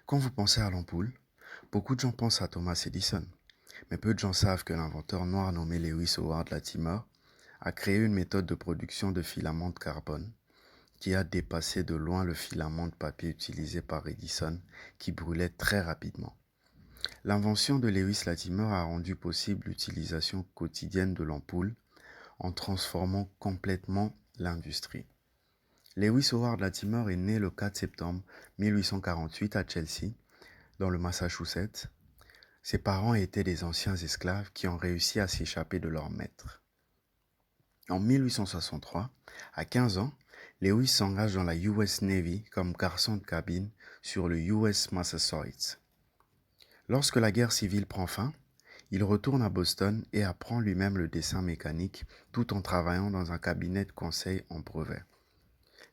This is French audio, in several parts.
Quand vous pensez à l'ampoule, beaucoup de gens pensent à Thomas Edison, mais peu de gens savent que l'inventeur noir nommé Lewis Howard Latimer a créé une méthode de production de filaments de carbone qui a dépassé de loin le filament de papier utilisé par Edison qui brûlait très rapidement. L'invention de Lewis Latimer a rendu possible l'utilisation quotidienne de l'ampoule en transformant complètement l'industrie. Lewis Howard Latimer est né le 4 septembre 1848 à Chelsea, dans le Massachusetts. Ses parents étaient des anciens esclaves qui ont réussi à s'échapper de leur maître. En 1863, à 15 ans, Lewis s'engage dans la US Navy comme garçon de cabine sur le US Massachusetts. Lorsque la guerre civile prend fin, il retourne à Boston et apprend lui-même le dessin mécanique tout en travaillant dans un cabinet de conseil en brevet.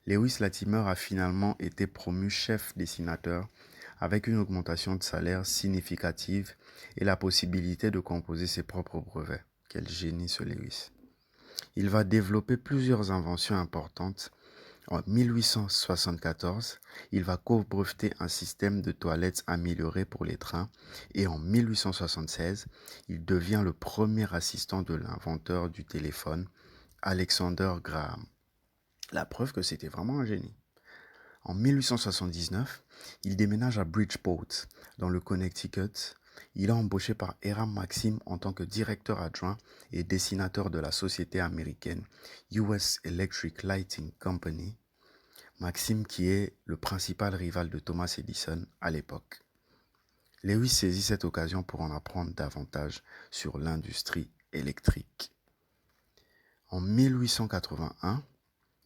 Lewis Latimer a finalement été promu chef dessinateur avec une augmentation de salaire significative et la possibilité de composer ses propres brevets. Quel génie ce Lewis. Il va développer plusieurs inventions importantes. En 1874, il va co-breveter un système de toilettes amélioré pour les trains et en 1876, il devient le premier assistant de l'inventeur du téléphone, Alexander Graham. La preuve que c'était vraiment un génie. En 1879, il déménage à Bridgeport, dans le Connecticut. Il est embauché par Hiram Maxim en tant que directeur adjoint et dessinateur de la société américaine US Electric Lighting Company. Maxim qui est le principal rival de Thomas Edison à l'époque. Lewis saisit cette occasion pour en apprendre davantage sur l'industrie électrique. En 1881,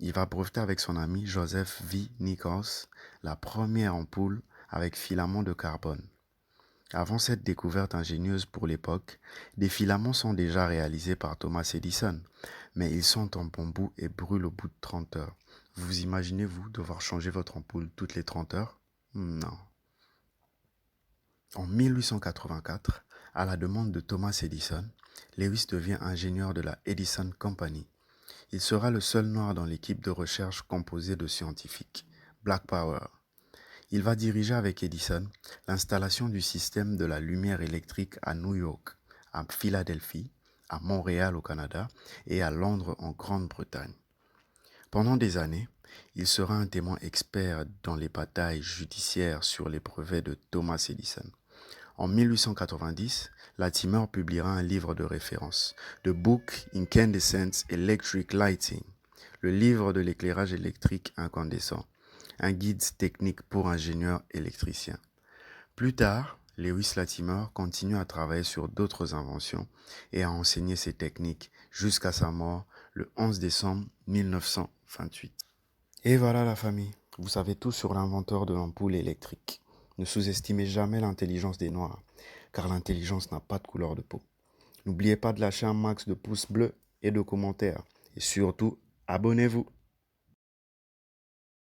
il va breveter avec son ami Joseph V. Nichols la première ampoule avec filament de carbone. Avant cette découverte ingénieuse pour l'époque, des filaments sont déjà réalisés par Thomas Edison, mais ils sont en bambou et brûlent au bout de 30 heures. Vous imaginez-vous devoir changer votre ampoule toutes les 30 heures? Non. En 1884, à la demande de Thomas Edison, Lewis devient ingénieur de la Edison Company. Il sera le seul noir dans l'équipe de recherche composée de scientifiques, Black Power. Il va diriger avec Edison l'installation du système de la lumière électrique à New York, à Philadelphie, à Montréal au Canada et à Londres en Grande-Bretagne. Pendant des années, il sera un témoin expert dans les batailles judiciaires sur les brevets de Thomas Edison. En 1890, Latimer publiera un livre de référence, The Book Incandescent Electric Lighting, le livre de l'éclairage électrique incandescent, un guide technique pour ingénieurs électriciens. Plus tard, Lewis Latimer continue à travailler sur d'autres inventions et à enseigner ses techniques jusqu'à sa mort le 11 décembre 1928. Et voilà la famille, vous savez tout sur l'inventeur de l'ampoule électrique. Ne sous-estimez jamais l'intelligence des Noirs, car l'intelligence n'a pas de couleur de peau. N'oubliez pas de lâcher un max de pouces bleus et de commentaires. Et surtout, abonnez-vous.